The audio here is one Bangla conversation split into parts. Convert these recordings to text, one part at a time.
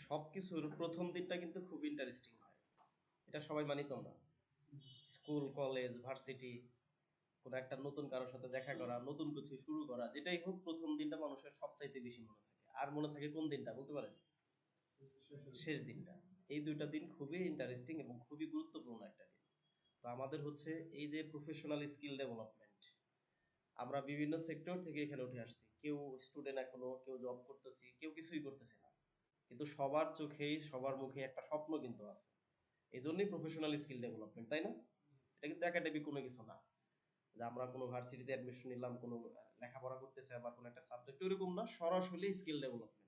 সবকিছুর প্রথম দিনটা কিন্তু খুব ইন্টারেস্টিং হয়, এটা সবাই মানি তোমরা। স্কুল, কলেজ, ভার্সিটি, কোনো একটা নতুন কারোর সাথে দেখা করা, নতুন কিছু শুরু করা, যেটাই হোক প্রথম দিনটা মানুষের সবচাইতে বেশি মনে থাকে। আর মনে থাকে কোন দিনটা বলতে পারেন? শেষ দিনটা। এই দুইটা দিন খুবই ইন্টারেস্টিং এবং খুবই গুরুত্বপূর্ণ একটা দিন। তো আমাদের হচ্ছে এই যে প্রফেশনাল স্কিল ডেভেলপমেন্ট, আমরা বিভিন্ন সেক্টর থেকে এখানে উঠে আসছি। কেউ স্টুডেন্ট এখনো, কেউ জব করতেছি, কেউ কিছুই করতেছি না, কিন্তু সবার চোখেই সবার মুখে একটা স্বপ্ন কিন্তু আছে। এই জন্যই প্রফেশনাল স্কিল ডেভেলপমেন্ট, তাই না? এটা কিন্তু একাডেমিক কোনো কিছু না যে আমরা কোনো ভার্সিটিতে অ্যাডমিশন নিলাম, কোনো লেখাপড়া করতেছে আবার কোনো একটা সাবজেক্ট, ওইরকম না। সরাসরি স্কিল ডেভেলপমেন্ট,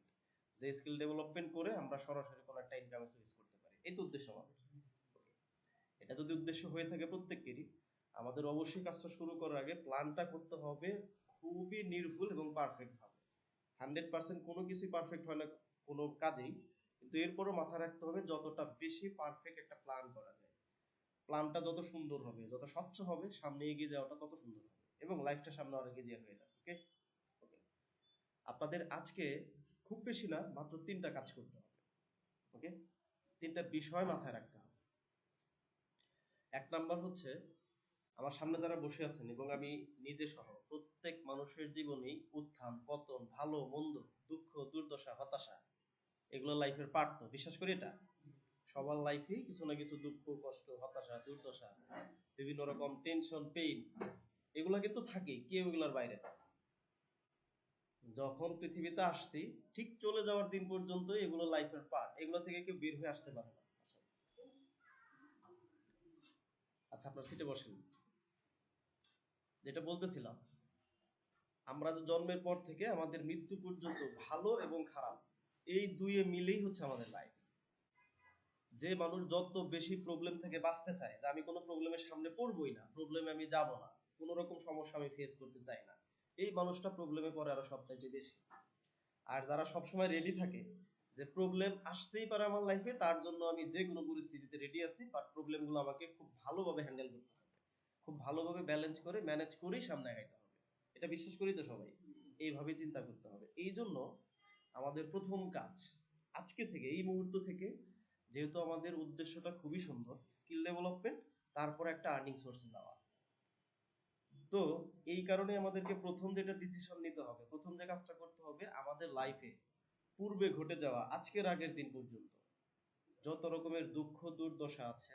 যে স্কিল ডেভেলপমেন্ট করে আমরা সরাসরি কোনো একটা ইনকাম সোর্স করতে পারি, এই তো উদ্দেশ্য আমাদের। এটা যদি উদ্দেশ্য হয়ে থাকে প্রত্যেকেরই, আমাদের অবশ্যই কাজটা শুরু করার আগে প্ল্যানটা করতে হবে খুবই নির্ভুল এবং পারফেক্ট ভাবে। 100% কোনো কিছুই পারফেক্ট হয় না কোনো কাজেই, কিন্তু এরপরও মাথায় রাখতে হবে যতটা বেশি পারফেক্ট একটা প্ল্যান করা যায়, প্ল্যানটা যত সুন্দর হবে, যত স্বচ্ছ হবে, সামনে এগিয়ে যাওয়াটা তত সুন্দর হবে এবং লাইফটা সামনে অনেক এগিয়ে হয়ে যাবে। ওকে, ওকে। আপনাদের আজকে খুব বেশি না, মাত্র 3টা কাজ করতে হবে। ওকে, 3টা বিষয় মাথায় রাখতে হবে। 1 নাম্বার হচ্ছে, আমার সামনে যারা বসে আছেন এবং আমি নিজে সহ প্রত্যেক মানুষের জীবনেই উত্থান পতন, ভালো মন্দ, দুঃখ দুর্দশা হতাশা, এগুলো লাইফের পার্ট। তো বিশ্বাস করি এটা সবার লাইফেই কিছু না কিছু দুঃখ কষ্ট হতাশা দুর্দশা, বিভিন্ন রকম টেনশন পেইন, এগুলা কিন্তু থাকেই, কেউ এগুলোর বাইরে না। যখন পৃথিবীতে আসছি ঠিক চলে যাওয়ার দিন পর্যন্ত এগুলো লাইফের পার্ট, এগুলো থেকে কেউ বের হয়ে আসতে পারে না। আচ্ছা, আপনার সিটে বসেন। যেটা বলতেছিলাম, আমরা জন্মের পর থেকে আমাদের মৃত্যু পর্যন্ত ভালো এবং খারাপ এই দুইয়ে মিলেই হচ্ছে আমাদের লাইফ। যে মানুষ যত বেশি প্রবলেম থেকে বাঁচতে চায়, যে আমি কোনো প্রবলেমের সামনে পড়বই না, প্রবলেমে আমি যাব না, কোনো রকম সমস্যা আমি ফেস করতে চাই না, এই মানুষটা প্রবলেমে পড়ে আরো সবচাইতে বেশি। আর যারা সবসময় রেডি থাকে যে প্রবলেম আসতেই পারে আমার লাইফে, তার জন্য আমি যে কোনো পরিস্থিতিতে রেডি আছি, বাট প্রবলেমগুলো আমাকে খুব ভালোভাবে হ্যান্ডেল করতে হবে, খুব ভালোভাবে ব্যালেন্স করে ম্যানেজ করেই সামনে আগাইতে হবে। এটা বিশ্বাস করি তো সবাই, এইভাবে চিন্তা করতে হবে। এই জন্য আমাদের প্রথম কাজ আজকে থেকে, এই মুহূর্ত থেকে, যেহেতু আমাদের উদ্দেশ্যটা খুবই সুন্দর, স্কিল ডেভেলপমেন্ট, তারপর একটা আর্নিং সোর্স দেওয়া। তো এই কারণে আমাদেরকে প্রথম যেটা ডিসিশন নিতে হবে, প্রথম যে কাজটা করতে হবে, আমাদের লাইফে পূর্বে ঘটে যাওয়া আজকের আগের দিন পর্যন্ত যত রকমের দুঃখ দুর্দশা আছে,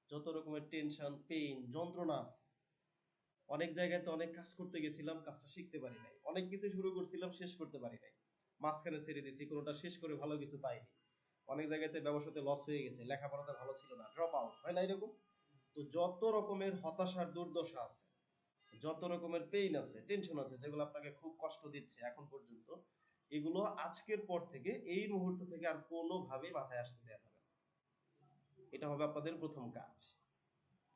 যত রকমের টেনশন পেইন যন্ত্রণা আছে, অনেক জায়গায় তো অনেক কাজ করতে গেছিলাম, কাজটা শিখতে পারি নাই, অনেক কিছু শুরু করছিলাম শেষ করতে পারি নাই, মাঝখানে ছেড়ে দিছি, কোনোটা শেষ করে ভালো কিছু পাইনি, অনেক জায়গাতে ব্যবসাতে লস হয়ে গেছে, লেখাপড়াতে ভালো ছিল না, ড্রপ আউট হয় না এরকম। তো যত রকমের হতাশার দুর্দশা আছে, যত রকমের পেইন আছে, টেনশন আছে, যেগুলো আপনাকে খুব কষ্ট দিচ্ছে এখন পর্যন্ত, এগুলো আজকের পর থেকে, এই মুহূর্ত থেকে আর কোনোভাবেই মাথায় আসতে দেওয়া যাবে না। এটা হবে আপনাদের প্রথম কাজ।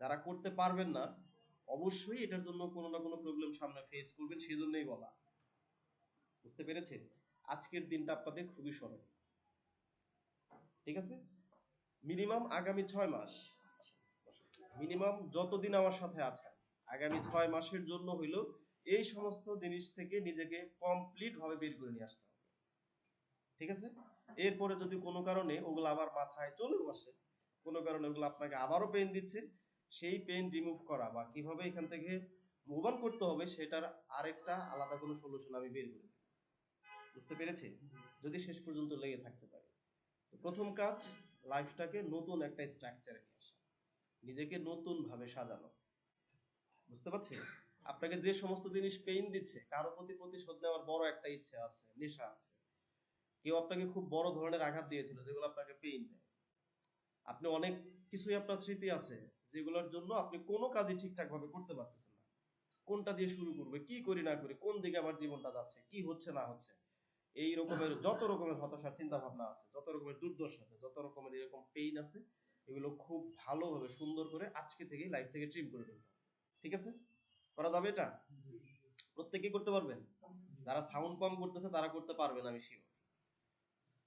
যারা করতে পারবেন না, অবশ্যই এটার জন্য কোনো না কোনো প্রবলেম সামনে ফেস করবেন, সেই জন্যই বলা। বুঝতে পেরেছেন? আজকের দিনটা আপনাদের খুবই স্মরণ, ঠিক আছে? মিনিমাম আগামী 6 মাস, মিনিমাম যতদিন আমার সাথে আছেন, আগামী 6 মাসের জন্য হইলেও এই সমস্ত জিনিস থেকে নিজেকে কমপ্লিট ভাবে বের করে নিয়ে আসতে হবে, ঠিক আছে? এরপরে যদি কোনো কারণে ওগুলো আবার মাথায় চলেও আসে, কোনো কারণে ওগুলো আপনাকে আবারও পেন দিচ্ছে, সেই পেন রিমুভ করা বা কিভাবে এখান থেকে মুভ অন করতে হবে, সেটার আরেকটা আলাদা কোনো সলিউশন আমি বের করে দেব। বুঝতে পেরেছি? যদি শেষ পর্যন্ত লেগে থাকতে পারে। তো প্রথম কাজ, লাইফটাকে নতুন একটা স্ট্রাকচারে নিয়ে আসা, নিজেকে নতুন ভাবে সাজানো। বুঝতে পারছেন? আপনাকে যে সমস্ত জিনিস পেইন দিচ্ছে, কারো প্রতি প্রতিশোধ নেওয়ার বড় একটা ইচ্ছে আছে, নেশা আছে, কেউ আপনাকে খুব বড় ধরনের আঘাত দিয়েছিল যেগুলো আপনাকে পেইন দেয়, আপনি অনেক কিছুই আপনার স্মৃতি আছে যেগুলোর জন্য আপনি কোনো কাজই ঠিকঠাক ভাবে করতে পারতেছেন না, কোনটা দিয়ে শুরু করবে, কি করি না করি, কোন দিকে আমার জীবনটা যাচ্ছে, কি হচ্ছে না হচ্ছে, এই রকমের যত রকমের হতাশার চিন্তা ভাবনা আছে, যত রকমের দুর্দশা আছে, যত রকমের এরকম পেইন আছে, এগুলো খুব ভালোভাবে সুন্দর করে আজকে থেকে লাইফ থেকে ট্রিম করে ফেলতে হবে। ঠিক আছে? করা যাবে এটা? প্রত্যেকেই করতে পারবেন? যারা সাউন্ড কম করতেছে তারা করতে পারবেন, আমি শিওর।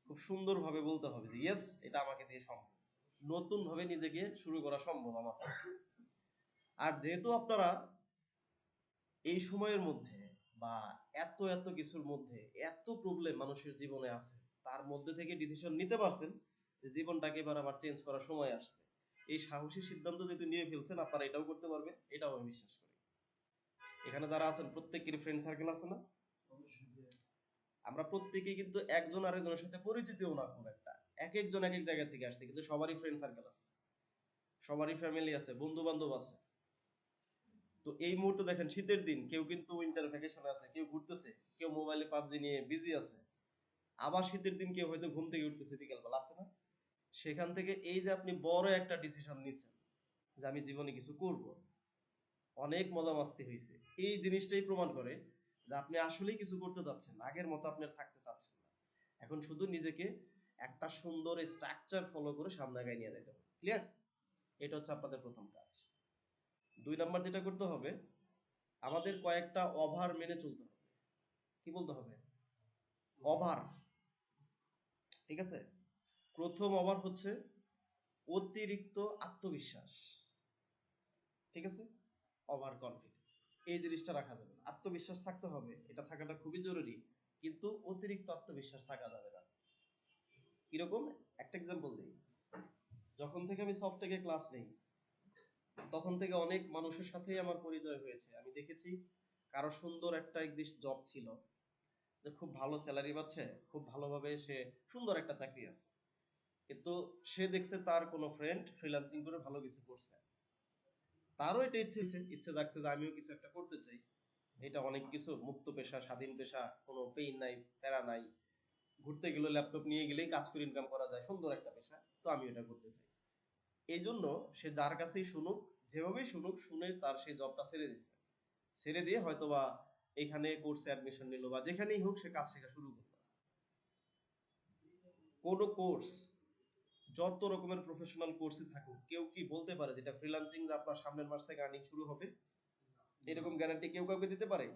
খুব সুন্দর ভাবে বলতে হবে যে ইয়েস, এটা আমাকে দিয়ে সম্ভব, নতুন ভাবে নিজেকে শুরু করা সম্ভব আমার। আর যেহেতু আপনারা এই সময়ের মধ্যে বা এত এত কিছুর মধ্যে, এত প্রবলেম মানুষের জীবনে আছে, তার মধ্যে থেকে ডিসিশন নিতে পারছেন যে জীবনটাকে এবার আমার চেঞ্জ করার সময় আসছে। এই সাহসী সিদ্ধান্ত যেহেতু নিয়ে ফেলছেন, আপনারা এটাও করতে পারবেন, এটাও আমি বিশ্বাস করি। এখানে যারা আছেন প্রত্যেকেরই ফ্রেন্ড সার্কেল আছে না? আমরা প্রত্যেকেই কিন্তু একজন আরেকজনের সাথে পরিচিতও না খুব একটা, এক একজন এক এক জায়গা থেকে আসছে, কিন্তু সবারই ফ্রেন্ড সার্কেল আছে, সবারই ফ্যামিলি আছে, বন্ধু বান্ধব আছে। তো এই মুহূর্তে দেখেন শীতের দিন, কেউ কিন্তু উইন্টার ভ্যাকেশনে আছে, কেউ ঘুরতেছে, কেউ মোবাইলে পাবজি নিয়ে বিজি আছে। আবার শীতের দিন কেউ হয়তো ঘুম থেকে উঠতেছে বিকেলবেলা, আছে না? সেখান থেকে এই যে আপনি বড় একটা ডিসিশন নিছেন যে আমি জীবনে কিছু করব, অনেক মজা মাস্তি হয়েছে, এই জিনিসটাই প্রমাণ করে যে আপনি আসলেই কিছু করতে চাচ্ছেন, আগের মতো আপনি আর থাকতে চাচ্ছেন না। এখন শুধু নিজেকে একটা সুন্দর স্ট্রাকচার ফলো করে সামনে আগায় নিয়ে যেতে হবে। ক্লিয়ার? এটা হচ্ছে আপনাদের প্রথম কাজ। 2 নাম্বার যেটা করতে হবে, আমাদের কয়েকটা ওভার মেনে চলতে হবে। কি বলতে হবে? ওভার। ঠিক আছে? প্রথম ওভার হচ্ছে অতিরিক্ত আত্মবিশ্বাস। ঠিক আছে? ওভার কনফিডেন্ট, এই জিনিসটা রাখা যাবে না। আত্মবিশ্বাস থাকতে হবে, এটা থাকাটা খুবই জরুরি, কিন্তু অতিরিক্ত আত্মবিশ্বাস থাকা যাবে না। কিরকম? একটা এক্সাম্পল দিই। যখন থেকে আমি সফটটেকে ক্লাস নেই, তখন থেকে অনেক মানুষের সাথেই আমার পরিচয় হয়েছে। আমি দেখেছি কারো সুন্দর একটা একদিন জব ছিল, যে খুব ভালো স্যালারি পাচ্ছে, খুব ভালোভাবে সে সুন্দর একটা চাকরি আছে, কিন্তু সে দেখছে তার কোনো ফ্রেন্ড ফ্রিল্যান্সিং করে ভালো কিছু করছে, তারও এটা ইচ্ছে জাগছে যে আমিও কিছু একটা করতে চাই। এটা অনেক কিছু মুক্ত পেশা, স্বাধীন পেশা, কোনো পেইন নাই, প্যারা নাই, ঘুরতে গেলে ল্যাপটপ নিয়ে গেলেই কাজ করে ইনকাম করা যায়, সুন্দর একটা পেশা, তো আমি এটা করতে চাই। এই জন্য সে যার কাছেই শুনুক, যেভাবেই শুনুক, শুনে তার সেই জবটা ছেড়ে দিচ্ছে, ছেড়ে দিয়ে হয়তোবা এখানে কোর্সে অ্যাডমিশন নিল বা যেখানেই হোক সে কাজ শেখা শুরু করলো। কোনো কোর্স, যত রকমের প্রফেশনাল কোর্সই থাকুক, কেউ কি বলতে পারে যেটা ফ্রিল্যান্সিং যে আপনার সামনের মাস থেকে আর্নিং শুরু হবে? এরকম গ্যারান্টি কেউ কাউকে দিতে পারে?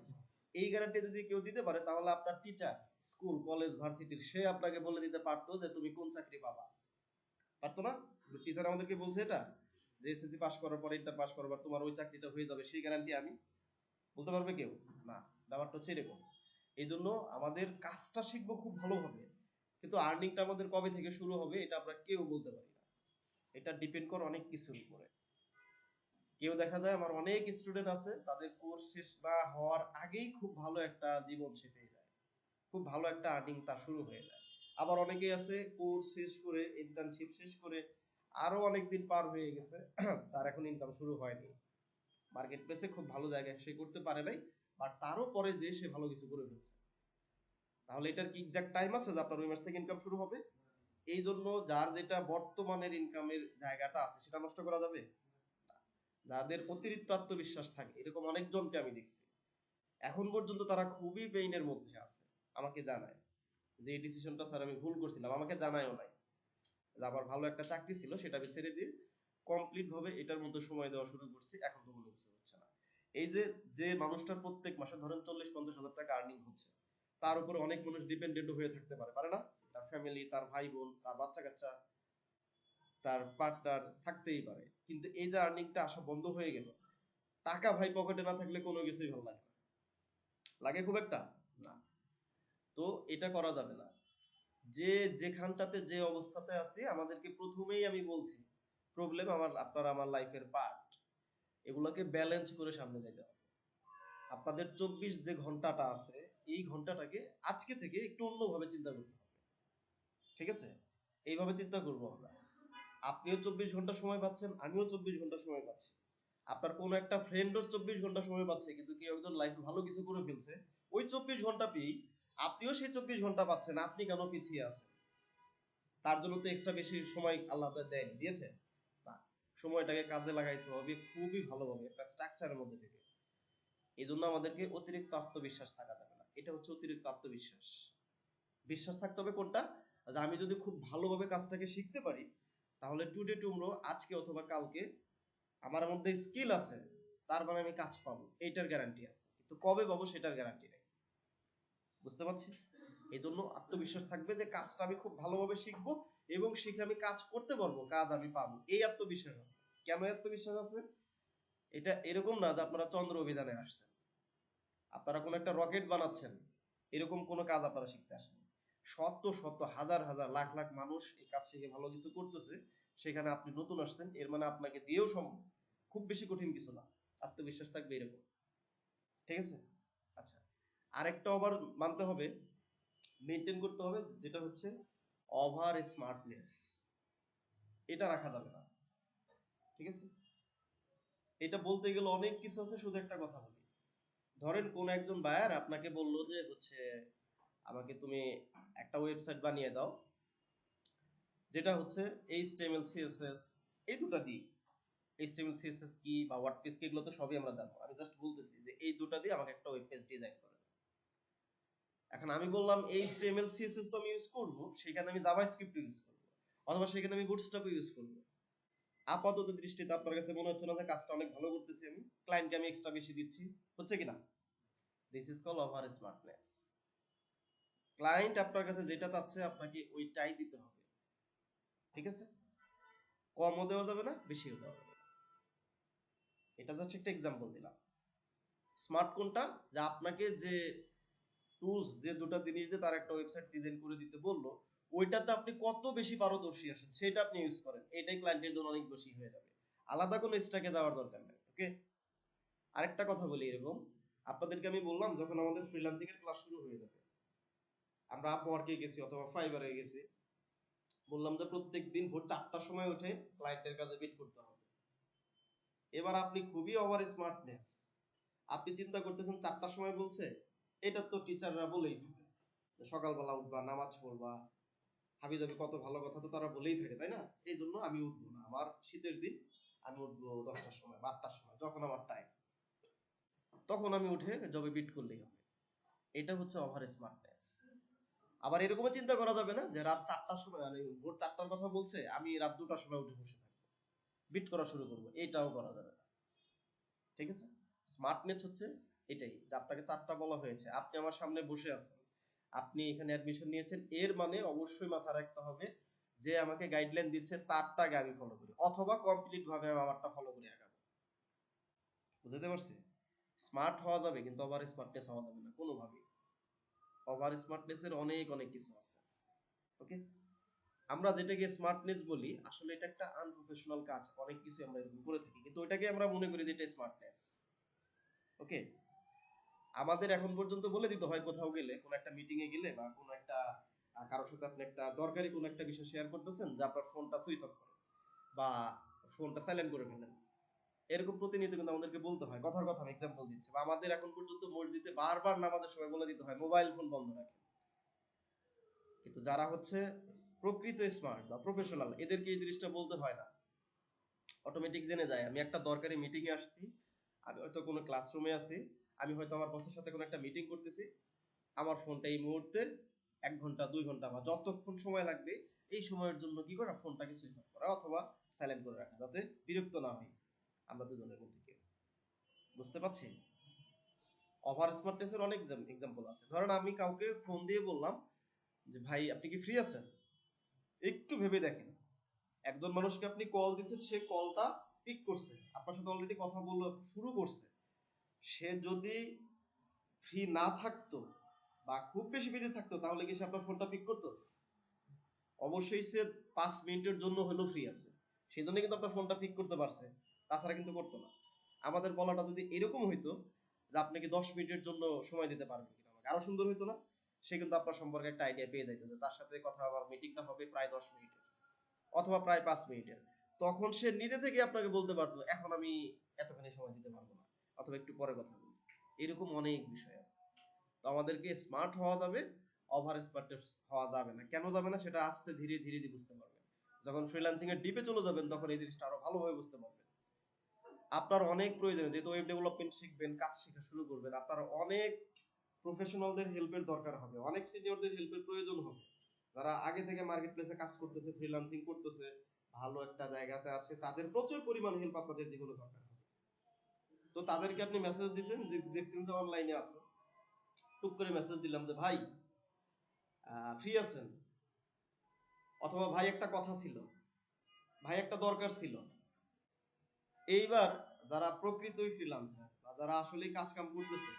এই গ্যারান্টি যদি কেউ দিতে পারে, তাহলে আপনার টিচার, স্কুল কলেজ ভার্সিটির, সে আপনাকে বলে দিতে পারতো যে তুমি কোন চাকরি পাবা, পারতো না? টিচার আমাদেরকে বলছে এটা, যে এসএসসি পাস করার পর, ইন্টার পাস করার পর তোমার ওই চাকরিটা হয়ে যাবে, সেই গ্যারান্টি আমি বলতে পারবে কেউ? না। ব্যাপারটা হচ্ছে এরকম। এই জন্য আমাদের কাজটা শিখবো খুব ভালোভাবে, কিন্তু আর্নিংটা আমাদের কবে থেকে শুরু হবে এটা আমরা কেউ বলতে পারি না। এটা ডিপেন্ড করে অনেক কিছুর উপরে। কেউ দেখা যায়, আমার অনেক স্টুডেন্ট আছে, তাদের কোর্স শেষ না হওয়ার আগেই খুব ভালো একটা জীবন সে পেয়ে যায়, খুব ভালো একটা আর্নিং তার শুরু হয়ে যায়। আবার অনেকেই আছে কোর্স শেষ করে, ইন্টার্নশিপ শেষ করে আরো অনেক দিন পার হয়ে গেছে, তার এখন ইনকাম শুরু হয়নি, মার্কেট প্লেসে খুব ভালো জায়গায় সে করতে পারে নাই, বাট তারও পরে যে সে ভালো কিছু করে ফেলছে। তাহলে এটার কি এক্সাক্ট টাইম আছে যে আপনার ওই মাস থেকে ইনকাম শুরু হবে? এই জন্য যার যেটা বর্তমানের ইনকামের জায়গাটা আছে সেটা নষ্ট করা যাবে? যাদের অতিরিক্ত আত্মবিশ্বাস থাকে, এরকম অনেকজনকে আমি দেখছি, এখন পর্যন্ত তারা খুবই পেইনের মধ্যে আছে, আমাকে জানায় যে এই ডিসিশনটা স্যার আমি ভুল করছিলাম, আমাকে জানায়ও নাই যে আমার ভালো একটা চাকরি ছিল সেটা আমি ছেড়ে দিয়ে কমপ্লিট ভাবে এটার মধ্যে সময় দেওয়া শুরু করছি, এখন তো কোনো কিছু হচ্ছে না। এই যে, যে মানুষটার প্রত্যেক মাসে ধরেন 40-50 হাজার টাকা আর্নিং হচ্ছে, তার উপরে অনেক মানুষ ডিপেন্ডেন্ট হয়ে থাকতে পারে, পারে না? তার ফ্যামিলি, তার ভাই বোন, তার বাচ্চা কাচ্চা, তার পার্টনার থাকতেই পারে, কিন্তু এই যে আর্নিংটা আসা বন্ধ হয়ে গেল, টাকা ভাই পকেটে না থাকলে কোনো কিছুই ভালো লাগে না, লাগে খুব একটা? না। তো এটা করা যাবে না। যে যেখানটাতে যে অবস্থাতে আছি, আমাদেরকে প্রথমেই আমি বলছি, প্রবলেম আমার, আপনার আমার লাইফের পার্ট, এগুলোকে ব্যালেন্স করে সামনে যাইতে হবে। আপনাদের 24 যে ঘন্টাটা আছে, এই ঘন্টাটাকে আজকে থেকে একটু অন্যভাবে চিন্তা করতে হবে। ঠিক আছে? এইভাবে চিন্তা করবো আমরা, আপনিও 24 ঘন্টা সময় পাচ্ছেন, আমিও 24 ঘন্টা সময় পাচ্ছি, আপনার কোনো একটা ফ্রেন্ডও 24 ঘন্টা সময় পাচ্ছে, কিন্তু কেউ একজন লাইফে ভালো কিছু করে ফেলছে, ওই 24 ঘন্টা পেয়েই আপনিও সেই 24 ঘন্টা পাচ্ছেন, আপনি কেন পিছিয়ে আছেন? তার জন্য তো এক্সট্রা বেশি সময় আল্লাহ দেয়নি, দিয়েছে? না। সময়টাকে কাজে লাগাইতে হবে খুবই ভালোভাবে, একটা স্ট্রাকচারের মধ্যে থেকে। এই জন্য আমাদেরকে অতিরিক্ত আত্মবিশ্বাস থাকা যাবে না, এটা হচ্ছে অতিরিক্ত আত্মবিশ্বাস। বিশ্বাস থাকতে হবে কোনটা? যে আমি যদি খুব ভালোভাবে কাজটাকে শিখতে পারি, তাহলে টুডে টুমরো, আজকে অথবা কালকে আমার মধ্যে স্কিল আছে, তার মানে আমি কাজ পাবো, এইটার গ্যারান্টি আছে, কিন্তু কবে পাবো সেটার গ্যারান্টি নেই। বুঝতে পারছি? এই জন্য আত্মবিশ্বাস থাকবে যে কাজটা আমি খুব ভালোভাবে শিখবো এবং শিখে আমি কাজ করতে পারবো, কাজ আমি পাবো, এই আত্মবিশ্বাস আছে। কেন আত্মবিশ্বাস আছে? এটা এরকম না যে আপনারা চন্দ্র অভিযানে আসছেন, আপনারা কোনো একটা রকেট বানাচ্ছেন, এরকম কোনো কাজ আপনারা শিখতে আসেন। শত শত হাজার হাজার লাখ লাখ মানুষ এই কাজ শিখে ভালো কিছু করতেছে, সেখানে আপনি নতুন আসছেন, এর মানে আপনাকে দিয়েও সম্ভব। খুব বেশি কঠিন কিছু না, আত্মবিশ্বাস থাকবে এরকম। ঠিক আছে? আচ্ছা, আরেকটা আবার মানতে হবে, মেনটেন করতে হবে, যেটা হচ্ছে ওভার স্মার্টনেস। এটা রাখা যাবে না। ঠিক আছে? এটা বলতে গেলে অনেক কিছু আছে, শুধু একটা কথা বলি। ধরেন কোন একজন বায়ার আপনাকে বললো যে হচ্ছে আমাকে তুমি একটা ওয়েবসাইট বানিয়ে দাও, যেটা হচ্ছে HTML CSS এই দুটা দিই। HTML CSS কি বা ওয়ার্ডপ্রেস কি, এগুলো তো সবই আমরা জানবো, আমি জাস্ট বলতেছি যে এই দুটা দিয়ে আমাকে একটা ওয়েব পেজ ডিজাইন করে। এখন আমি বললাম HTML CSS তো আমি ইউজ করব, সেখানে আমি জাভাস্ক্রিপ্ট ইউজ করব, অথবা সেখানে আমি বুটস্ট্র্যাপ ইউজ করব। আপাতত দৃষ্টিতে আপনার কাছে মনে হচ্ছে না যে কাজটা অনেক ভালো করতেছি, আমি ক্লায়েন্টকে আমি এক্সট্রা বেশি দিচ্ছি, হচ্ছে কিনা? This is call over smartness. Client আপনার কাছে যেটা চাচ্ছে আপনাকে ওইটাই দিতে হবে। ঠিক আছে? কমও দেওয়া যাবে না, বেশিও দেওয়া যাবে না। এটা জাস্ট একটা এক্সাম্পল দিলাম। স্মার্ট কোনটা? যে আপনাকে যে টুলস, যে দুটো জিনিস দিয়ে তার একটা ওয়েবসাইট ডিজাইন করে দিতে বললো, ওইটাতে আপনি কত বেশি পারদর্শী আসেন সেটা আপনি ইউজ করেন, এটাই ক্লায়েন্টের জন্য অনেক বেশি হয়ে যাবে। আলাদা কোনো স্ট্যাকে যাওয়ার দরকার নেই। ওকে? আরেকটা কথা বলি, এরকম আপনাদেরকে আমি বললাম যখন আমাদের ফ্রিল্যান্সিং এর ক্লাস শুরু হয়ে যাবে, আমরা আপওয়ার্কে গেছি অথবা ফাইবারে গেছি, বললাম যে প্রত্যেকদিন ভোর 4টার সময় উঠে ক্লায়েন্টের কাছে বিট করতে হবে। এবার আপনি খুবই ওভার স্মার্টনেস, আপনি চিন্তা করতেছেন 4টার সময় বলছে, এটা তো টিচাররা বলেই থাকে সকালবেলা উঠবা, নামাজ পড়বা, হাবিজাবি কত ভালো কথা তো তারা বলেই থাকে, তাই না? এই জন্য আমি উঠবো না, আমার শীতের দিন আমি উঠবো 10টার সময় বা 8টার সময়, যখন আমার টাইম, তখন আমি উঠে জবে বিট করলেই হবে। এটা হচ্ছে ওভার স্মার্টনেস। আবার এরকমও চিন্তা করা যাবে না যে রাত 4টার সময়, মানে ভোর 4টার কথা বলছে, আমি রাত 2টার সময় উঠে বসে থাকবো, বিট করা শুরু করবো, এটাও করা যাবে না। ঠিক আছে? স্মার্টনেস হচ্ছে এটাই, যে আপনাকে 4টা বলা হয়েছে, আপনি আমার সামনে বসে আছেন, আপনি এখানে অ্যাডমিশন নিয়েছেন, এর মানে অবশ্যই মাথায় রাখতে হবে যে আমাকে গাইডলাইন দিচ্ছে তারটাকে আমি ফলো করি, অথবা কমপ্লিট ভাবে আমি আমারটা ফলো করে আগাবো। বুঝতে পারছি? স্মার্ট হওয়া যাবে, কিন্তু ওভার স্মার্টনেস হওয়া যাবে না কোনোভাবেই। ওভার স্মার্টনেস এর অনেক অনেক কিছু আছে। ওকে? আমরা যেটাকে স্মার্টনেস বলি, আসলে এটা একটা আনপ্রফেশনাল কাজ, অনেক কিছু আমরা এরকম করে থাকি, কিন্তু ওইটাকে আমরা মনে করি যে এটা স্মার্টনেস। ওকে? আমাদের এখন পর্যন্ত বলে দিতে হয় কোথাও গেলে, কোন একটা মিটিং এ গেলে বা কোন একটা কারোর সাথে আপনি একটা দরকারি কোন একটা বিষয় শেয়ার করতেছেন, যে আপনার ফোনটা সুইচ অফ করেন বা ফোনটা সাইলেন্ট করে ফেলেন, এরকম প্রতিনিয়ত কিন্তু আমাদেরকে বলতে হয়। কথার কথা আমি এক্সাম্পল দিচ্ছি, বা আমাদের এখন পর্যন্ত মসজিদে বারবার নামাজের সময় বলে দিতে হয় মোবাইল ফোন বন্ধ রাখেন। কিন্তু যারা হচ্ছে প্রকৃত স্মার্ট বা প্রফেশনাল, এদেরকে এই জিনিসটা বলতে হয় না, অটোমেটিক জেনে যায়। আমি একটা দরকারি মিটিং এ আসছি, আমি হয়তো কোনো ক্লাসরুমে আছি, আমি হয়তো আমার বসের সাথে কোনো একটা মিটিং করতেছি, আমার ফোনটা এই মুহূর্তে 1 ঘন্টা 2 ঘন্টা বা যতক্ষণ সময় লাগবে, এই সময়ের জন্য কি করা, ফোনটাকে সুইচ অফ করা অথবা সাইলেন্ট করে রাখা, যাতে বিরক্ত না হই আমরা দুজনের মধ্যে কেউ। বুঝতে পারছি? ওভার স্মার্টনেস এর অনেক এক্সাম্পল আছে। ধরেন আমি কাউকে ফোন দিয়ে বললাম যে ভাই আপনি কি ফ্রি আছেন, একটু ভেবে দেখেন, একজন মানুষকে আপনি কল দিচ্ছেন, সে কলটা পিক করছে, আপনার সাথে অলরেডি কথা বলা শুরু করছে, সে যদি ফ্রি না থাকতো বা খুব বেশি বিজি থাকতো, তাহলে কি সে আপনার ফোনটা পিক করতো? অবশ্যই সে 5 মিনিটের জন্য হলেও ফ্রি আছে, সেই জন্য কিন্তু আপনার ফোনটা পিক করতে পারছে, তাছাড়া কিন্তু করতো না। আমাদের বলাটা যদি এরকম হইতো যে আপনি কি 10 মিনিটের জন্য সময় দিতে পারবেন কিনা আমাকে, আরো সুন্দর হইতো না? সে কিন্তু আপনার সম্পর্কে একটা আইডিয়া পেয়ে যাইতো যে তার সাথে কথা, আবার মিটিংটা হবে প্রায় 10 মিনিটের অথবা প্রায় 5 মিনিটের। তখন সে নিজে থেকে আপনাকে বলতে পারতো এখন আমি এতখানি সময় দিতে পারবো না, অথবা একটু পরে কথা বলবো। এরকম অনেক বিষয় আছে। তো আমাদেরকে স্মার্ট হওয়া যাবে, ওভার স্মার্ট হওয়া যাবে না। কেন যাবে না সেটা আস্তে ধীরে ধীরে ধীরে বুঝতে পারবেন। যখন ফ্রিল্যান্সিং এর ডিপে চলে যাবেন, তখন এই জিনিসটা আরো ভালোভাবে বুঝতে পারবেন। আপনার অনেক প্রয়োজন, যেহেতু ওয়েব ডেভেলপমেন্ট শিখবেন, কাজ শেখা শুরু করবেন, আপনার অনেক প্রফেশনালদের হেল্পের দরকার হবে, অনেক সিনিয়রদের হেল্পের প্রয়োজন হবে, যারা আগে থেকে মার্কেট প্লেসে কাজ করতেছে, ফ্রিল্যান্সিং করতেছে, ভালো একটা জায়গাতে আছে, তাদের প্রচুর পরিমাণ হেল্প আপনাদের জীবনে দরকার হবে। তো তাদেরকে আপনি মেসেজ দিচ্ছেন, যে দেখছেন যে অনলাইনে আছে, টুক করে মেসেজ দিলাম যে ভাই ফ্রি আছেন, অথবা ভাই একটা কথা ছিল, ভাই একটা দরকার ছিল। এইবার যারা প্রকৃতই ফ্রিল্যান্সার বা যারা আসলেই কাজ কাম করতেছে,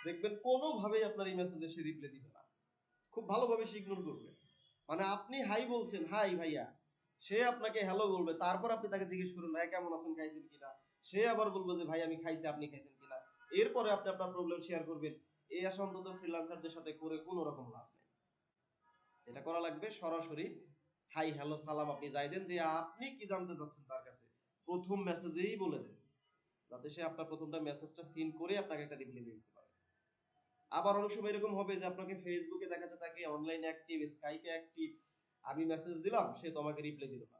দেখবেন কোনোভাবেই আপনার এই মেসেজে সে রিপ্লাই দিবে না, খুব ভালোভাবে সে ইগনোর করবে। মানে আপনি হাই বলছেন, হাই ভাইয়া, সে আপনাকে হ্যালো বলবে, তারপর আপনি তাকে জিজ্ঞেস করুন ভাই কেমন আছেন, খাইছেন কিনা, সে আবার বলবে যে ভাই আমি খাইছি, আপনি খাইছেন কিনা, এরপরে আপনি আপনার প্রবলেম শেয়ার করবেন। এই আশা অন্তত ফ্রিল্যান্সারদের সাথে করে কোনো রকম লাভ নেই। যেটা করা লাগবে সরাসরি হাই হ্যালো সালাম আপনি যাই দেন, দিয়ে আপনি কি জানতে চাচ্ছেন তার কাছে প্রথম মেসেজেই বলে দেন, যাতে সে আপনার প্রথমটা মেসেজটা সিন করে আপনাকে একটা রিপ্লাই দিতে পারে। আবার অনেক সময় এরকম হবে যে আপনাকে ফেসবুকে দেখা যাচ্ছে তাকে অনলাইনে অ্যাক্টিভ, স্কাইপে অ্যাক্টিভ, আমি মেসেজ দিলাম সে তো আমাকে রিপ্লাই দিল না,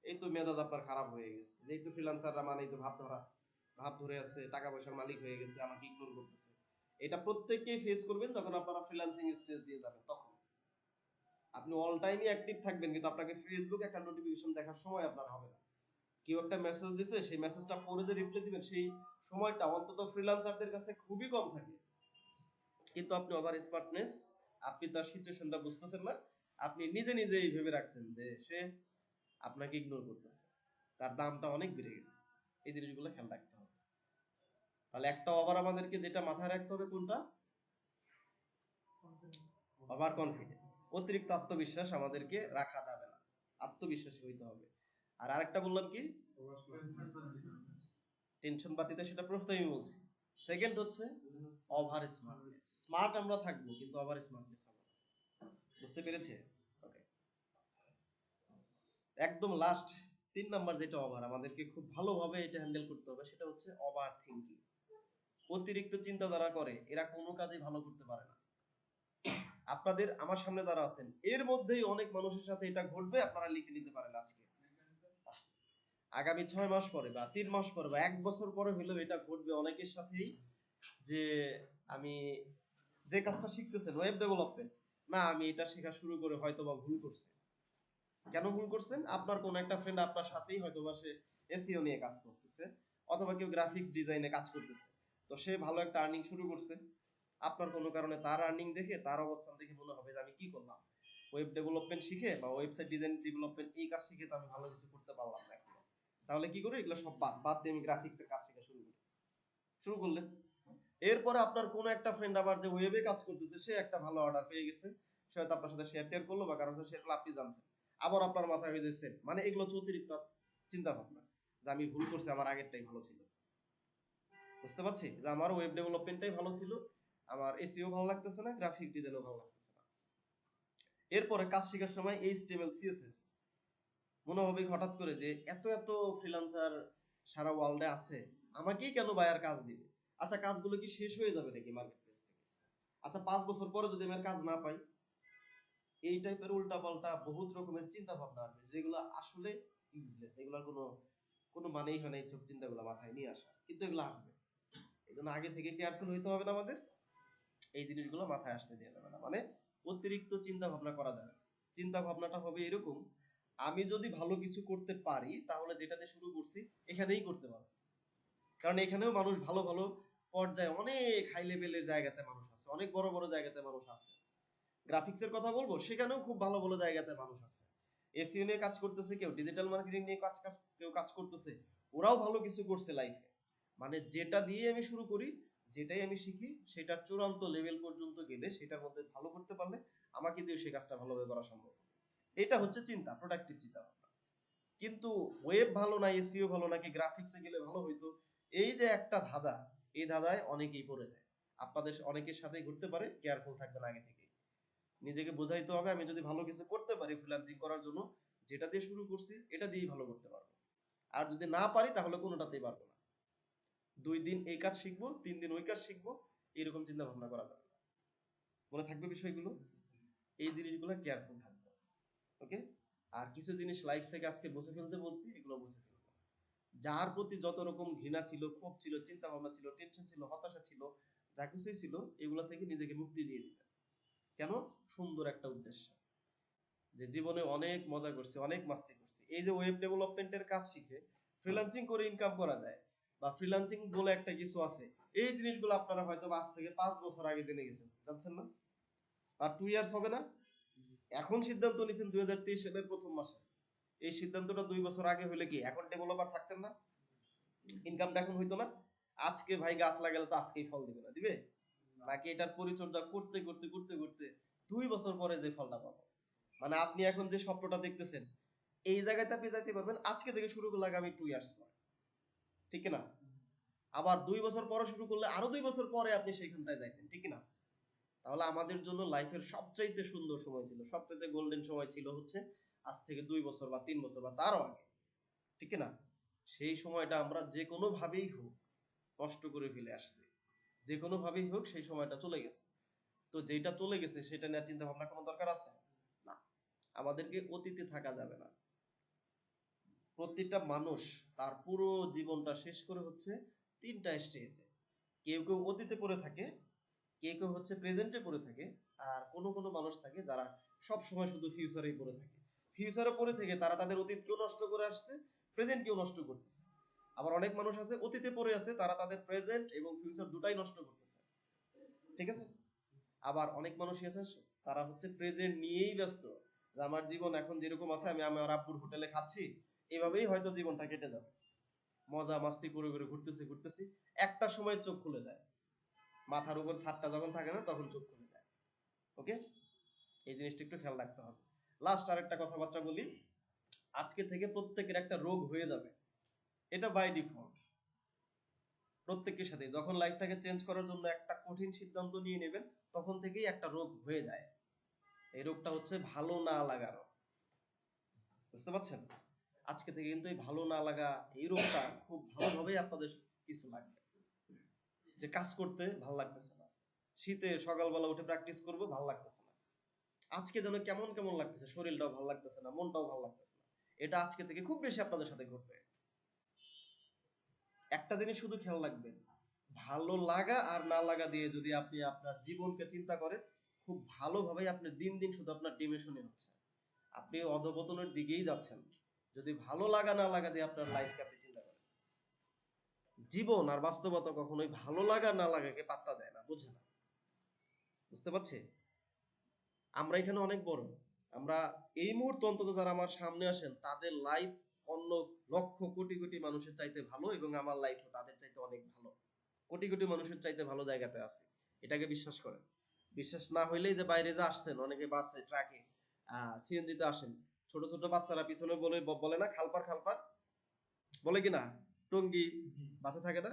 এই তো মেজাজ আপনার খারাপ হয়ে গেছে। যেহেতু ফ্রিল্যান্সাররা মানেই তো ভাব ধরে আছে, টাকা পয়সার মালিক হয়ে গেছে, আমাকে ইগনোর করতেছে। এটা প্রত্যেককেই ফেস করবেন যখন আপনারা ফ্রিল্যান্সিং স্টেজ দিয়ে যাবেন। তখন আপনি অল টাইমই অ্যাক্টিভ থাকবেন, কিন্তু আপনাকে ফেসবুক একটা নোটিফিকেশন দেখার সময় আপনার হবে না। কেউ একটা মেসেজ দিছে, সেই মেসেজটা পড়ে যে রিপ্লাই দিবেন, সেই সময়টা অন্তত ফ্রিল্যান্সারদের কাছে খুবই কম থাকে। কিন্তু আপনি ওভার স্মার্টনেস, আপনি তার সিচুয়েশনটা বুঝতেছেন না, আপনি নিজে নিজেই ভেবে রাখছেন যে সে আপনাকে ইগনোর করতেছে, তার দামটা অনেক বেড়ে গেছে। এই জিনিসগুলো খেয়াল রাখতে হবে। তাহলে একটা ওভার আমাদেরকে যেটা মাথায় রাখতে হবে কোনটা, ওভার কনফিডেন্স, অতিরিক্ত আত্মবিশ্বাস আমাদেরকে রাখা যাবে না, আত্মবিশ্বাসী হইতে হবে। আর আরেকটা বললাম কি, টেনশন বাতিতে, সেটা প্রথমেই বলছি। সেকেন্ড হচ্ছে ওভার স্মার্টনেস। স্মার্ট আমরা থাকবো কিন্তু ওভার স্মার্টনেস হবে না। বুঝতে পেরেছে? ওকে। একদম লাস্ট 3 নাম্বার যেটা ওভার, আমাদেরকে খুব ভালোভাবে এটা হ্যান্ডেল করতে হবে, সেটা হচ্ছে ওভার থিংকিং। অতিরিক্ত চিন্তা যারা করে এরা কোনো কাজই ভালো করতে পারে না। আপনাদের আমার সামনে যারা আছেন এর মধ্যেই অনেক মানুষের সাথে এটা ঘটবে, আপনারা লিখে নিতে পারেন আজকে। আগামী 6 মাস পরে বা 3 মাস পরে বা 1 বছর পরে হলেও এটা ঘটবে অনেকের সাথেই, যে আমি যে কাজটা শিখতেছেন ওয়েব ডেভেলপমেন্ট, না আমি এটা শেখা শুরু করে হয়তো বা ভুল করছি। কেন ভুল করছেন? আপনার কোন একটা ফ্রেন্ড আপনার সাথেই হয়তো বা সে এসইও নিয়ে কাজ করতেছে, অথবা কেউ গ্রাফিক্স ডিজাইনে কাজ করতেছে, তো সে ভালো একটা আর্নিং শুরু করছে। আপনার কোনো কারণে তার আর্নিং দেখে, তার অবস্থান দেখে মনে হবে যে আমি কি করলাম, ওয়েব ডেভেলপমেন্ট শিখে বা ওয়েবসাইট ডিজাইন ডেভেলপমেন্ট এই কাজ শিখে তো আমি ভালো কিছু করতে পারলাম না এখনো। তাহলে কি করি, এগুলো সব বাদ বাদ দিয়ে আমি গ্রাফিক্সের কাজ শেখা শুরু করলেন। এরপরে আপনার কোন একটা ফ্রেন্ড আবার যে ওয়েবে কাজ করতেছে, সে একটা ভালো অর্ডার পেয়ে গেছে, সে হয়তো আপনার সাথে শেয়ার করলো বা কারোর সাথে শেয়ার করলো, আপনি জানছেন, আবার আপনার মাথায় হয়ে যাচ্ছে। মানে এগুলো হচ্ছে অতিরিক্ত চিন্তা ভাবনা, যে আমি ভুল করছি, আমার আগেরটাই ভালো ছিল। বুঝতে পারছি যে আমার ওয়েব ডেভেলপমেন্টটাই ভালো ছিল, আমার এসইও ভালো লাগতেছে না, গ্রাফিক ডিজাইনও ভালো লাগতেছে না। এরপরে কাজ শেখার সময় এইচটিএমএল সিএসএস মনে হবে হঠাৎ করে যে এত এত ফ্রিল্যান্সার সারা ওয়ার্ল্ডে আছে, আমাকেই কেন বায়ার কাজ দিবে? আচ্ছা কাজগুলো কি শেষ হয়ে যাবে নাকি মার্কেট প্লেস থেকে? আচ্ছা 5 বছর পরে যদি আমি আর কাজ না পাই? এই টাইপের উল্টাপাল্টা বহুত রকমের চিন্তা ভাবনা আসবে, যেগুলো আসলে ইউজলেস, এগুলোর কোনো কোনো মানেই হয় না এইসব চিন্তাগুলো মাথায় নিয়ে আসা, কিন্তু এগুলো আসবে। এই জন্য আগে থেকে কেয়ারফুল হইতে হবে না আমাদের, এই জিনিসগুলো মাথায় আসতে দেওয়া যাবে না। মানে অতিরিক্ত চিন্তা ভাবনা করা যাবে না। চিন্তা ভাবনাটা হবে এরকম, আমি যদি ভালো কিছু করতে পারি তাহলে যেটাতে শুরু করছি এখানেই করতে পারবো। কারণ এখানেও মানুষ ভালো ভালো পর্যায়ে, অনেক হাই লেভেলের জায়গাতে মানুষ আছে, অনেক বড় বড় জায়গাতে মানুষ আছে। গ্রাফিক্সের কথা বলবো, সেখানেও খুব ভালো ভালো জায়গাতে মানুষ আছে। এসইও নিয়ে কাজ করতেছে কেউ, ডিজিটাল মার্কেটিং নিয়ে কেউ কাজ করতেছে, ওরাও ভালো কিছু করছে লাইফে। মানে যেটা দিয়ে আমি শুরু করি, যেটাই আমি শিখি, সেটার চূড়ান্ত লেভেল পর্যন্ত গেলে, সেটার মধ্যে ভালো করতে পারলে আমাকে দিয়ে সেই কাজটা ভালোভাবে করা সম্ভব। এটা হচ্ছে চিন্তা, প্রোডাক্টিভ চিন্তা ভাবনা। কিন্তু ওয়েব ভালো না, এসইও ভালো, নাকি গ্রাফিক্সে গেলে ভালো হইতো, এই যে একটা ধাঁধা, এই ধাঁধায় অনেকেই পড়ে যায়। আপনাদের অনেকের সাথেই ঘুরতে পারে, কেয়ারফুল থাকবেন আগে থেকে। নিজেকে বোঝাইতে হবে আমি যদি ভালো কিছু করতে পারি ফ্রিল্যান্সিং করার জন্য, যেটা দিয়ে শুরু করছি এটা দিয়েই ভালো করতে পারবো। আর যদি না পারি তাহলে কোনোটাতেই পারবো না। 2 দিন এই কাজ শিখবো, 3 দিন ওই কাজ শিখবো, এরকম চিন্তা ভাবনা করা যাবে না। মনে থাকবে বিষয়গুলো, এই জিনিসগুলো কেয়ারফুল থাকবে। ওকে। আর কিছু জিনিস লাইফ থেকে আজকে বুঝে ফেলতে বলছি, এগুলো বুঝে ফেলবো। যার প্রতি যত রকম ঘৃণা ছিল, ক্ষোভ ছিল, চিন্তা ভাবনা ছিল, টেনশন ছিল, হতাশা ছিল, যা কিছুই ছিল, এগুলো থেকে নিজেকে মুক্তি দিয়ে দিবেন। কেন? সুন্দর একটা উদ্দেশ্য, যে জীবনে অনেক মজা করছি, অনেক মাস্তি করছি। এই যে ওয়েব ডেভেলপমেন্টের কাজ শিখে ফ্রিল্যান্সিং করে ইনকাম করা যায়, বা ফ্রিল্যান্সিং বলে একটা কিছু আছে, এই জিনিসগুলো আপনারা হয়তো আজ থেকে 5 বছর আগে জেনে গেছেন, জানছেন না? আর 2 ইয়ার্স হবে না? এখন সিদ্ধান্ত নিয়েছেন 2023 সালের প্রথম মাসে, এই সিদ্ধান্তটা 2 বছর আগে হলে কি এখন ডেভেলপার থাকতেন না? ইনকামটা এখন হইতো না? আজকে ভাই গাছ লাগালে তো আজকেই ফল দিবে না, দিবে? নাকি এটার পরিচর্যা করতে করতে করতে করতে 2 বছর পরে যে ফলটা পাবো? মানে আপনি এখন যে স্বপ্নটা দেখতেছেন এই জায়গাতে আপনি যাইতে পারবেন আজকে থেকে শুরু করলে আগামী 2 ইয়ার্স পর, ঠিক না? আবার 2 বছর পরে শুরু করলে আরো 2 বছর পরে আপনি সেইখানটায় যাইতেন, ঠিক না? তাহলে আমাদের জন্য লাইফের সবচাইতে সুন্দর সময় ছিল, সবচাইতে গোল্ডেন সময় ছিল হচ্ছে আজ থেকে 2 বছর বা 3 বছর বা তারও আগে, ঠিক না? সেই সময়টা আমরা যে কোনো ভাবেই হোক নষ্ট করে ফেলে আসছি, যে কোনো ভাবেই হোক সেই সময়টা চলে গেছে। তো যেটা চলে গেছে সেটা নিয়ে চিন্তা ভাবনা কোনো দরকার আছে না। আমাদেরকে অতীতে থাকা যাবে না। প্রত্যেকটা মানুষ তার পুরো জীবনটা শেষ করে হচ্ছে 3টা স্টেজে। কেউ কেউ অতীতে পড়ে থাকে, কেউ কেউ হচ্ছে প্রেজেন্টে পড়ে থাকে, আর কোনো কোনো মানুষ থাকে যারা সব সময় শুধু ফিউচারেই পড়ে থাকে। ফিউচারে পড়ে থেকে তারা তাদের অতীতকেও নষ্ট করে আসছে, প্রেজেন্টকেও নষ্ট করতেছে। আবার অনেক মানুষ আছে অতীতে পড়ে আছে, তারা তাদের প্রেজেন্ট এবং ফিউচার দুটাই নষ্ট করতেছে, ঠিক আছে? আবার অনেক মানুষই আছে তারা হচ্ছে প্রেজেন্ট নিয়েই ব্যস্ত, যে আমার জীবন এখন যেরকম আছে আমি আমার আব্বুর হোটেলে খাচ্ছি, এভাবেই হয়তো জীবনটা কেটে যাবে, মজা মাস্তি করে করে ঘুরতেছি ঘুরতেছি, একটা সময় চোখ খুলে যায়, মাথার উপর ছাদটা যখন থাকে না তখন চোখ খুলে যায়। ওকে, এই জিনিসটা একটু খেয়াল রাখতে হবে। লাস্ট আরেকটা কথাবার্তা বলি, আজকে থেকে প্রত্যেকের একটা রোগ হয়ে যাবে, এটা বাই ডিফল্ট। প্রত্যেকের সাথে যখন লাইফটাকে চেঞ্জ করার জন্য একটা কঠিন সিদ্ধান্ত নিয়ে নেবেন তখন থেকেই একটা রোগ হয়ে যায়। এই রোগটা হচ্ছে ভালো না লাগা রোগ, বুঝতে পারছেন? আজকে থেকে কিন্তু এই ভালো না লাগা এই রোগটা খুব ভালোভাবেই আপনাদের কিছু লাগবে, যে কাজ করতে ভালো লাগতেছে না, শীতে সকালবেলা উঠে প্র্যাকটিস করবো ভালো লাগতেছে না, আজকে যেন কেমন কেমন লাগতেছে, শরীরটাও ভালো লাগতেছে না, মনটাও ভালো লাগতেছে না। এটা আজকে থেকে খুব বেশি আপনাদের সাথে ঘটবে। একটা জিনিস শুধু খেয়াল রাখবেন, ভালো লাগা আর না লাগা দিয়ে যদি আপনি আপনার জীবনকে চিন্তা করেন, খুব ভালোভাবে আপনি দিন দিন শুধু আপনার ডিমেশনে হচ্ছে, আপনি অধপতনের দিকেই যাচ্ছেন। যদি ভালো লাগা না লাগা দিয়ে আপনার লাইফকে আপনি চিন্তা করেন, জীবন আর বাস্তবতা কখনোই ভালো লাগা না লাগাকে পাত্তা দেয় না, বুঝে না, বুঝতে পারছি? আমরা এখানে অনেক বড়, আমরা এই মুহূর্তে অন্তত যারা আমার সামনে আসেন তাদের লাইফ অন্য লক্ষ কোটি কোটি মানুষের চাইতে ভালো, এবং আমার লাইফও তাদের চাইতে অনেক ভালো, কোটি কোটি মানুষের চাইতে ভালো জায়গাতে আছে। এটাকে বিশ্বাস করেন। বিশ্বাস না হইলেই যে বাইরে যে আসছেন, অনেকে বাসে ট্রাকে সিএনজিতে আসেন, ছোট ছোট বাচ্চারা পিছনে বলে বলে না খালপার খালপার, বলে কিনা টঙ্গি বাসে থাকে না,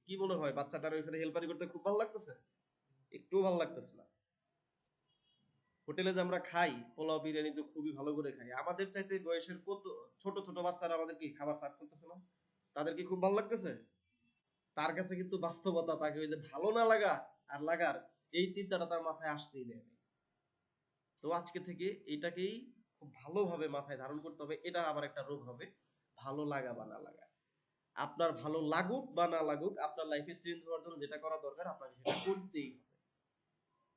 কি মনে হয় বাচ্চাটার ওইখানে হেল্পারি করতে খুব ভালো লাগতেছে? একটুও ভালো লাগতেছে না। হোটেলে যে আমরা খাই পোলাও বিরিয়ানি তো খুবই ভালো করে খাই, আমাদের চাইতে বয়সের কত ছোট ছোট বাচ্চারা আমাদের কি খাবার সার্ভ করতেছে না? তাদের কি খুব ভালো লাগতেছে? তার কাছে কিন্তু বাস্তবতা, তাকে ওই যে ভালো না লাগা আর লাগার এই চিন্তাটা তার মাথায় আসতেই দেয় না। তো আজকে থেকে এটাকেই খুব ভালোভাবে মাথায় ধারণ করতে হবে, এটা আবার একটা রোগ হবে, ভালো লাগা বা না লাগা। আপনার ভালো লাগুক বা না লাগুক, আপনার লাইফে চেঞ্জ হওয়ার জন্য যেটা করা দরকার আপনাকে সেটা করতেই হবে,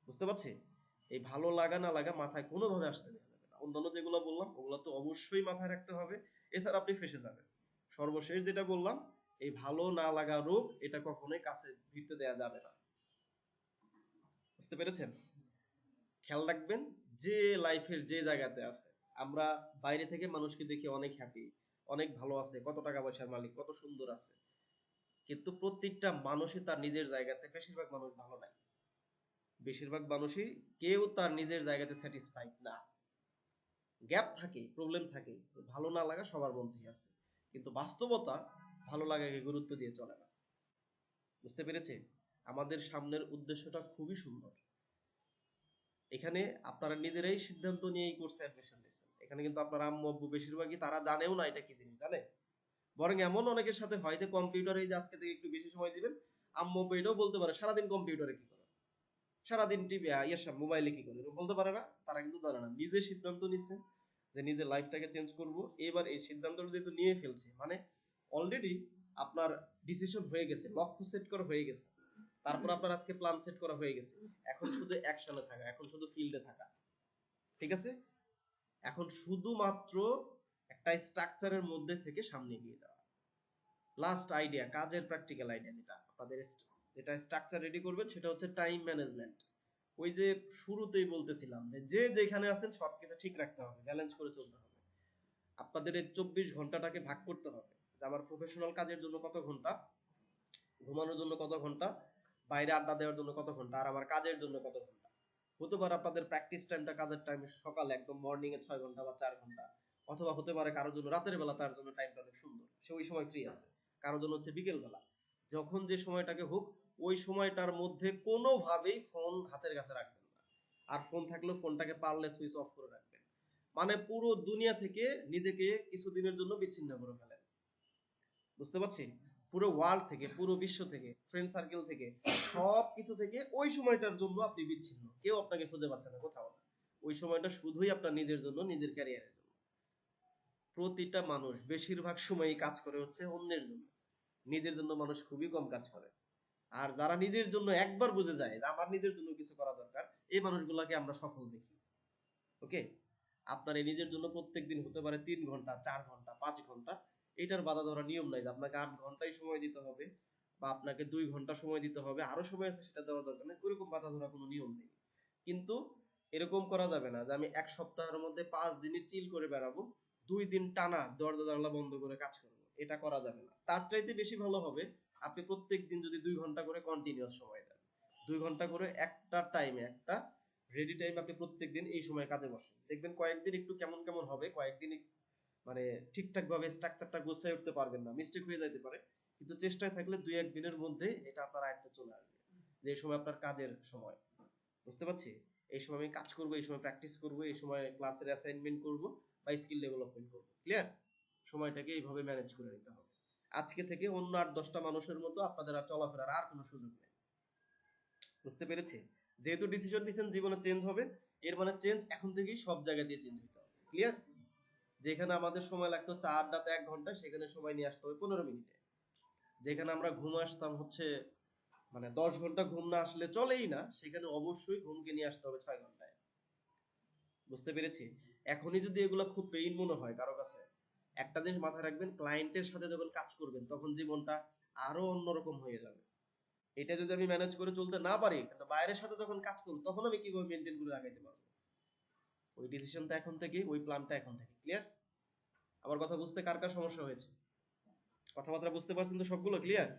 বুঝতে পারছি? এই ভালো লাগা না লাগা মাথায় কোনোভাবে আসতে দেওয়া যাবে না। অন্যান্য যেগুলো বললাম ওগুলো তো অবশ্যই মাথায় রাখতে হবে, এছাড়া আপনি ফেঁসে যাবেন। সর্বশেষ যেটা বললাম, এই ভালো না লাগা রোগ এটা কখনোই কাছে ভিড়তে দেওয়া যাবে না, বুঝতে পেরেছেন? খেয়াল রাখবেন, যে লাইফের যে জায়গাতে আছে, আমরা বাইরে থেকে মানুষকে দেখি অনেক হ্যাপি, অনেক ভালো আছে, কত টাকা পয়সার মালিক, কত সুন্দর আছে, কিন্তু প্রত্যেকটা মানুষই তার নিজের জায়গাতে, বেশিরভাগ মানুষ ভালো নাই, বেশিরভাগ মানুষই কেউ তার নিজের জায়গাতে স্যাটিসফাইড না, গ্যাপ থাকে, প্রবলেম থাকে, ভালো না লাগা সবার মধ্যেই আছে, কিন্তু বাস্তবতা ভালো লাগাকে গুরুত্ব দিয়ে চলে না, বুঝতে পেরেছে? আমাদের সামনের উদ্দেশ্যটা খুবই সুন্দর। এখানে আপনারা নিজেরাই সিদ্ধান্ত নিয়ে এই কোর্সে অ্যাডমিশন নিয়েছেন, এখানে কিন্তু আপনার আম্মু আব্বু বেশিরভাগই তারা জানেও না এটা কি জিনিস, জানে? বরং এমন অনেকের সাথে হয় যে কম্পিউটারে যে আজকে থেকে একটু বেশি সময় দিবেন, আম্মু আব্বু এটাও বলতে পারে সারাদিন কম্পিউটারে কি করে, সারাদিন টিভি মোবাইলে কি করে, এরকম বলতে পারে না, তারা কিন্তু জানে না, নিজে সিদ্ধান্ত নিচ্ছে যে নিজের লাইফটাকে চেঞ্জ করব। এবার এই সিদ্ধান্তটা যেহেতু নিয়ে ফেলছে, মানে অলরেডি আপনার ডিসিশন হয়ে গেছে, লক্ষ্য সেট করা হয়ে গেছে, তারপর আপনার আজকে প্ল্যান সেট করা হয়ে গেছে, এখন শুধু অ্যাকশনে থাকা, এখন শুধু ফিল্ডে থাকা, ঠিক আছে? এখন শুধুমাত্র একটা স্ট্রাকচারের মধ্যে থেকে সামনে এগিয়ে যাওয়া। লাস্ট আইডিয়া, কাজের প্র্যাকটিক্যাল আইডিয়া, যেটা আপনাদের যেটা স্ট্রাকচার রেডি করবেন সেটা হচ্ছে টাইম ম্যানেজমেন্ট। ওই যে শুরুতেই বলতেছিলাম যে যে যেখানে আছেন সবকিছু ঠিক রাখতে হবে, ব্যালেন্স করে চলতে হবে। আপনাদের এই 24 ঘন্টাটাকে ভাগ করতে হবে, যে আমার প্রফেশনাল কাজের জন্য কত ঘন্টা, ঘুমানোর জন্য কত ঘন্টা, বাইরে আড্ডা দেওয়ার জন্য কত ঘন্টা, আর আমার কাজের জন্য কত ঘন্টা। হতে পারে আপনাদের প্র্যাকটিস টাইমটা, কাজের টাইম সকালে একদম মর্নিং এ 6 ঘন্টা বা 4 ঘন্টা, অথবা হতে পারে কারোর জন্য রাতের বেলা, তার জন্য টাইমটা অনেক সুন্দর, সে ওই সময় ফ্রি আছে। কারোর জন্য হচ্ছে বিকেল বেলা। যখন যে সময়টাকে হোক, ওই সময়টার মধ্যে কোনোভাবেই ফোন হাতের কাছে রাখবেন না। আর ফোন থাকলেও ফোনটাকে পারলে সুইচ অফ করে রাখবেন। মানে পুরো দুনিয়া থেকে নিজেকে কিছুদিনের জন্য বিচ্ছিন্ন করে ফেলেন। বুঝতে পারছি? পুরো ওয়ার্ল্ড থেকে, পুরো বিশ্ব থেকে, ফ্রেন্ড সার্কেল থেকে, সব কিছু থেকে ওই সময়টার জন্য আপনি বিচ্ছিন্ন। কেউ আপনাকে খুঁজে পাচ্ছে না কোথাও না। ওই সময়টা শুধুই আপনার নিজের জন্য, নিজের ক্যারিয়ারের জন্য। প্রতিটা মানুষ বেশিরভাগ সময়ই কাজ করে হচ্ছে অন্যের জন্য। নিজের জন্য মানুষ খুবই কম কাজ করে। আর যারা নিজের জন্য একবার বুঝে যায় যে আমার নিজের জন্য কিছু করা দরকার, এই মানুষগুলোকে আমরা সফল দেখি। ওকে? আপনার এই নিজের জন্য প্রত্যেকদিন হতে পারে 3 ঘন্টা, 4 ঘন্টা, 5 ঘন্টা, এটার বাধা ধরা নিয়ম নাই যে আপনাকে 8 ঘন্টাই সময় দিতে হবে বা আপনাকে 2 ঘন্টা সময় দিতে হবে, আরো সময় আছে সেটা দেওয়ার দরকার নেই। ওইরকম বাধা ধরা কোনো নিয়ম নেই। কিন্তু এরকম করা যাবে না যে আমি 1 সপ্তাহের মধ্যে 5 দিনই চিল করে বেড়াবো, 2 দিন টানা দরজা জানালা বন্ধ করে কাজ করবো। এটা করা যাবে না। তার চাইতে বেশি ভালো হবে আপনি প্রত্যেকদিন যদি 2 ঘন্টা করে কন্টিনিউয়াস সময় দেন। 2 ঘন্টা করে একটা টাইমে, একটা রেডি টাইম আপনি প্রত্যেকদিন এই সময় কাজে বসেন। দেখবেন কয়েকদিন একটু কেমন কেমন হবে, কয়েকদিন মানে ঠিকঠাক ভাবে স্ট্রাকচারটা গুছিয়ে উঠতে পারবেন না, মিস্টেক হয়ে যাইতে পারে। কিন্তু চেষ্টায় থাকলে 2-1 দিনের মধ্যে এটা আপনার আয়ত্তে চলে আসবে, যে এই সময় আপনার কাজের সময়। বুঝতে পারছি? এই সময় আমি কাজ করব, এই সময় প্র্যাকটিস করব, এই সময় ক্লাসের অ্যাসাইনমেন্ট করব বা স্কিল ডেভেলপমেন্ট করব। ক্লিয়ার? সময়টাকে এইভাবে ম্যানেজ করে নিতে হবে। আজকে থেকে অন্য 8-10টা মানুষের মতো আপনাদের আর চলাফেরার আর কোনো সুযোগ নেই। বুঝতে পেরেছি? যেহেতু ডিসিশন নিছেন জীবনে চেঞ্জ হবে, এর মানে চেঞ্জ এখন থেকেই সব জায়গা দিয়ে চেঞ্জ হতে হবে। ক্লিয়ার? যেখানে আমাদের সময় লাগতো চা আড্ডাতে 1 ঘন্টা, সেখানে সময় নিয়ে আসতে হবে 15 মিনিটে। যেখানে আমরা ঘুম আসতাম হচ্ছে মানে 10 ঘন্টা ঘুম না আসলে চলেই না, সেখানে অবশ্যই ঘুমকে নিয়ে আসতে হবে 6 ঘন্টায়। বুঝতে পেরেছি? এখনই যদি এগুলো খুব পেইন মনে হয় কারো কাছে, একটা জিনিস মাথায় রাখবেন, ক্লায়েন্টের সাথে যখন কাজ করবেন তখন জীবনটা আরো অন্যরকম হয়ে যাবে। এটা যদি আমি ম্যানেজ করে চলতে না পারি, কিন্তু বাইরের সাথে যখন কাজ করব তখন আমি কিভাবে মেনটেন করে আগাইতে পারবো? ওই ডিসিশনটা এখন থেকেই, ওই প্ল্যানটা এখন থেকে। ক্লিয়ার? আমার কথা বুঝতে কার কার সমস্যা হয়েছে? কথাবার্তা বুঝতে পারছেন তো সবগুলো? ক্লিয়ার?